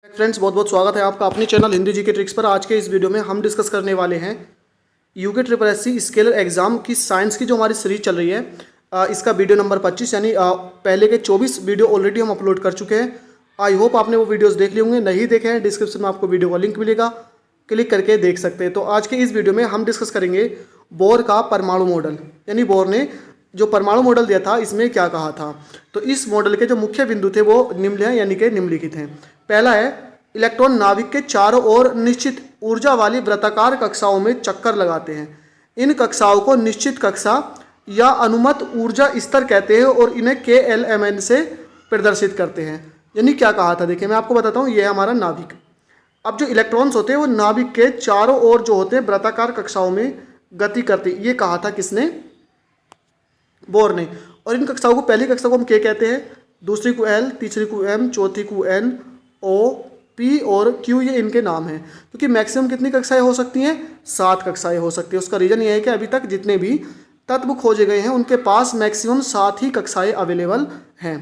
Friends, बहुत बहुत स्वागत है आपका अपने चैनल हिंदी जी के ट्रिक्स पर। आज के इस वीडियो में हम डिस्कस करने वाले हैं UK triple SC scalar exam की साइंस की जो हमारी सीरीज चल रही है, इसका वीडियो नंबर 25 यानी पहले के 24 वीडियो ऑलरेडी हम अपलोड कर चुके हैं। आई होप आपने वो वीडियोस देख लिए होंगे। नहीं देखे हैं, डिस्क्रिप्शन में आपको वीडियो का लिंक मिलेगा, क्लिक करके देख सकते हैं। तो आज के इस वीडियो में हम डिस्कस करेंगे बोर का परमाणु मॉडल, यानी बोर ने जो परमाणु मॉडल दिया था इसमें क्या कहा था। तो इस मॉडल के जो मुख्य बिंदु थे वो निम्न हैं, यानी कि निम्नलिखित हैं। पहला है, इलेक्ट्रॉन नाभिक के चारों ओर निश्चित ऊर्जा वाली वृत्ताकार कक्षाओं में चक्कर लगाते हैं। इन कक्षाओं को निश्चित कक्षा या अनुमत ऊर्जा स्तर कहते हैं और इन्हें KLMN से प्रदर्शित करते हैं। यानी क्या कहा था, देखिए मैं आपको बताता हूँ। ये है हमारा नाभिक। अब जो इलेक्ट्रॉन्स होते हैं वो नाभिक के चारों ओर जो होते हैं वृत्ताकार कक्षाओं में गति करते हैं। ये कहा था किसने? बोर ने। और इन कक्षाओं को, पहली कक्षा को हम K कहते हैं, दूसरी को L, तीसरी को M, चौथी को N, O, P और Q, ये इनके नाम हैं। क्योंकि मैक्सिमम कितनी कक्षाएं हो सकती हैं? 7 कक्षाएं हो सकती हैं। उसका रीज़न ये है कि अभी तक जितने भी तत्व खोजे गए हैं उनके पास मैक्सिमम 7 ही कक्षाएं अवेलेबल हैं।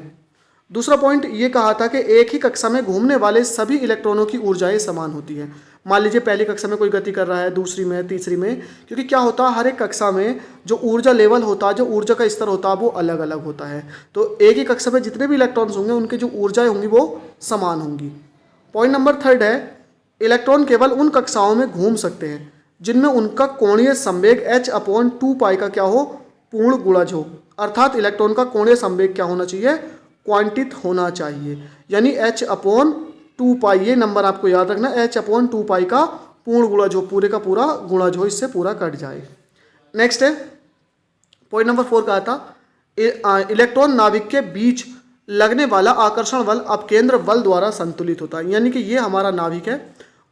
दूसरा पॉइंट ये कहा था कि एक ही कक्षा में घूमने वाले सभी इलेक्ट्रॉनों की ऊर्जाएं समान होती हैं। मान लीजिए पहली कक्षा में कोई गति कर रहा है, दूसरी में, तीसरी में, क्योंकि क्या होता है हर एक कक्षा में जो ऊर्जा लेवल होता है, जो ऊर्जा का स्तर होता है वो अलग अलग होता है। तो एक ही कक्षा में जितने भी इलेक्ट्रॉन्स होंगे उनकी जो ऊर्जाएं होंगी वो समान होंगी। पॉइंट नंबर 3 है, इलेक्ट्रॉन केवल उन कक्षाओं में घूम सकते हैं जिनमें उनका कोणीय संवेग h/2π का क्या हो? पूर्ण गुणज हो। अर्थात इलेक्ट्रॉन का कोणीय संवेग क्या होना चाहिए? क्वांटित होना चाहिए। यानी h/2π, ये नंबर आपको याद रखना, h/2π का पूर्ण गुणज हो, पूरे का पूरा गुणज हो, इससे पूरा कट जाए। नेक्स्ट है, पॉइंट नंबर 4 कहा था, इलेक्ट्रॉन नाभिक के बीच लगने वाला आकर्षण बल अपकेंद्र बल द्वारा संतुलित होता है। यानी कि ये हमारा नाभिक है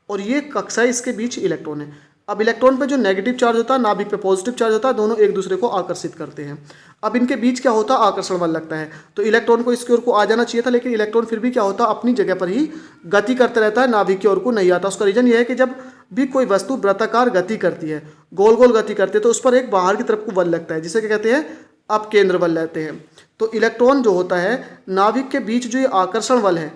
और ये कक्षाएं, इसके बीच इलेक्ट्रॉन है। अब इलेक्ट्रॉन पे जो नेगेटिव चार्ज होता है, नाभिक पे पॉजिटिव चार्ज होता है, दोनों एक दूसरे को आकर्षित करते हैं। अब इनके बीच क्या होता है? आकर्षण बल लगता है। तो इलेक्ट्रॉन को इसकी ओर को आ जाना चाहिए था, लेकिन इलेक्ट्रॉन फिर भी क्या होता है? अपनी जगह पर ही गति करते रहता है, नाभिक की ओर को नहीं आता। उसका रीजन ये है कि जब भी कोई वस्तु वृत्ताकार गति करती है, गोल गोल गति करती है, तो उस पर एक बाहर की तरफ को बल लगता है, जिसे क्या कहते हैं? अपकेंद्र बल लेते हैं। तो इलेक्ट्रॉन जो होता है नाभिक के बीच जो ये आकर्षण बल है,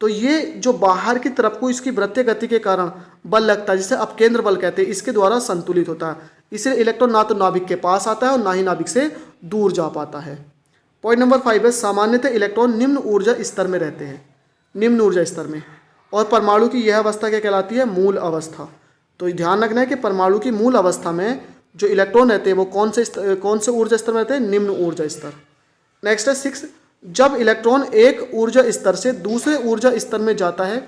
तो ये जो बाहर की तरफ को इसकी वृत्तीय गति के कारण बल लगता है, जिसे अपकेंद्र बल कहते हैं, इसके द्वारा संतुलित होता है। इसलिए इलेक्ट्रॉन ना तो नाभिक के पास आता है और ना ही नाभिक से दूर जा पाता है। पॉइंट नंबर 5 है, सामान्यतः इलेक्ट्रॉन निम्न ऊर्जा स्तर में रहते हैं, निम्न ऊर्जा स्तर में। और परमाणु की यह अवस्था क्या कहलाती है? मूल अवस्था। तो ध्यान रखना है कि परमाणु की मूल अवस्था में जो इलेक्ट्रॉन रहते हैं वो कौन से ऊर्जा स्तर में रहते हैं? निम्न ऊर्जा स्तर। नेक्स्ट है 6, जब इलेक्ट्रॉन एक ऊर्जा स्तर से दूसरे ऊर्जा स्तर में जाता है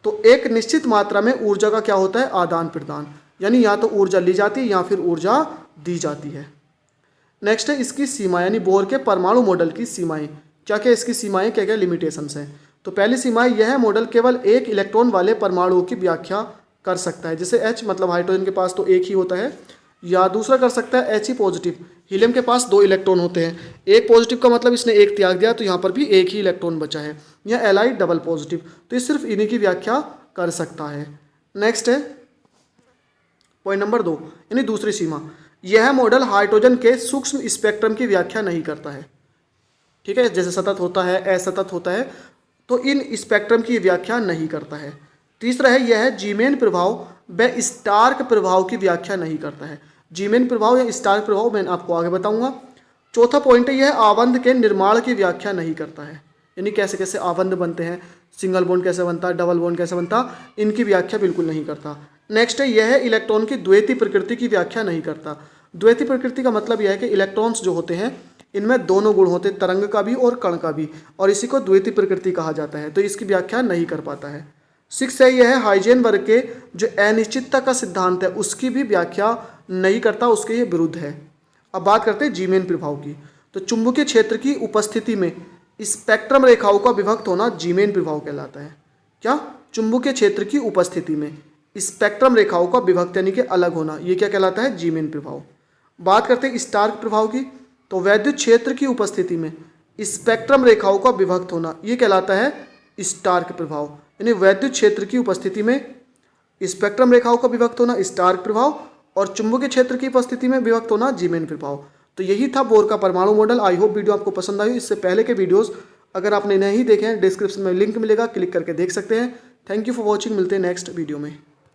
तो एक निश्चित मात्रा में ऊर्जा का क्या होता है? आदान प्रदान। यानी या तो ऊर्जा ली जाती है या फिर ऊर्जा दी जाती है। नेक्स्ट है इसकी सीमा, यानी बोर के परमाणु मॉडल की सीमाएं। क्या क्या इसकी सीमाएं, क्या क्या लिमिटेशंस हैं? तो पहली सीमा यह है, मॉडल केवल एक इलेक्ट्रॉन वाले परमाणुओं की व्याख्या कर सकता है। जैसे H मतलब हाइड्रोजन के पास तो एक ही होता है, या दूसरा कर सकता है He पॉजिटिव, हीलियम के पास 2 इलेक्ट्रॉन होते हैं। एक पॉजिटिव का मतलब इसने एक त्याग दिया, तो यहाँ पर भी एक ही इलेक्ट्रॉन बचा है। या Li डबल पॉजिटिव, तो ये सिर्फ इन्हीं की व्याख्या कर सकता है। नेक्स्ट है पॉइंट नंबर 2, यानी दूसरी सीमा, यह मॉडल हाइड्रोजन के सूक्ष्म स्पेक्ट्रम की व्याख्या नहीं करता है। ठीक है, जैसे सतत होता है, असतत होता है, तो इन स्पेक्ट्रम की व्याख्या नहीं करता है। तीसरा है, यह जीमेन प्रभाव व स्टार्क प्रभाव की व्याख्या नहीं करता है। जीमेन प्रभाव या स्टार्क प्रभाव मैं आपको आगे बताऊंगा। चौथा पॉइंट है, यह आबंध के निर्माण की व्याख्या नहीं करता है। यानी कैसे कैसे आबंध बनते हैं, सिंगल बॉन्ड कैसे बनता है, डबल बॉन्ड कैसे बनता, इनकी व्याख्या बिल्कुल नहीं करता। नेक्स्ट है, यह इलेक्ट्रॉन की द्वैती प्रकृति की व्याख्या नहीं करता। द्वैती प्रकृति का मतलब यह है कि इलेक्ट्रॉन्स जो होते हैं इनमें दोनों गुण होते हैं, तरंग का भी और कण का भी, और इसी को द्वैती प्रकृति कहा जाता है। तो इसकी व्याख्या नहीं कर पाता है। 6 है, यह है हाइजेन वर्ग के जो अनिश्चितता का सिद्धांत है उसकी भी व्याख्या नहीं करता, उसके ये विरुद्ध है। अब बात करते हैं जीमेन प्रभाव की। तो चुंबकीय क्षेत्र की उपस्थिति में स्पेक्ट्रम रेखाओं का विभक्त होना जीमेन प्रभाव कहलाता है। क्या? चुंबकीय क्षेत्र की उपस्थिति में स्पेक्ट्रम रेखाओं का विभक्त यानी कि अलग होना, ये क्या कहलाता है? जीमेन प्रभाव। बात करते हैं स्टार्क प्रभाव की। तो वैद्युत क्षेत्र की उपस्थिति में स्पेक्ट्रम रेखाओं का विभक्त होना, ये कहलाता है स्टार्क प्रभाव। यानी वैद्युत क्षेत्र की उपस्थिति में स्पेक्ट्रम रेखाओं का विभक्त होना स्टार्क प्रभाव, और चुंबकीय क्षेत्र की उपस्थिति में विभक्त होना जीमेन प्रभाव। तो यही था बोर का परमाणु मॉडल। आई होप वीडियो आपको पसंद आई। इससे पहले के वीडियोस अगर आपने नहीं देखे हैं डिस्क्रिप्शन में लिंक मिलेगा, क्लिक करके देख सकते हैं। थैंक यू फॉर वॉचिंग, मिलते हैं नेक्स्ट वीडियो में।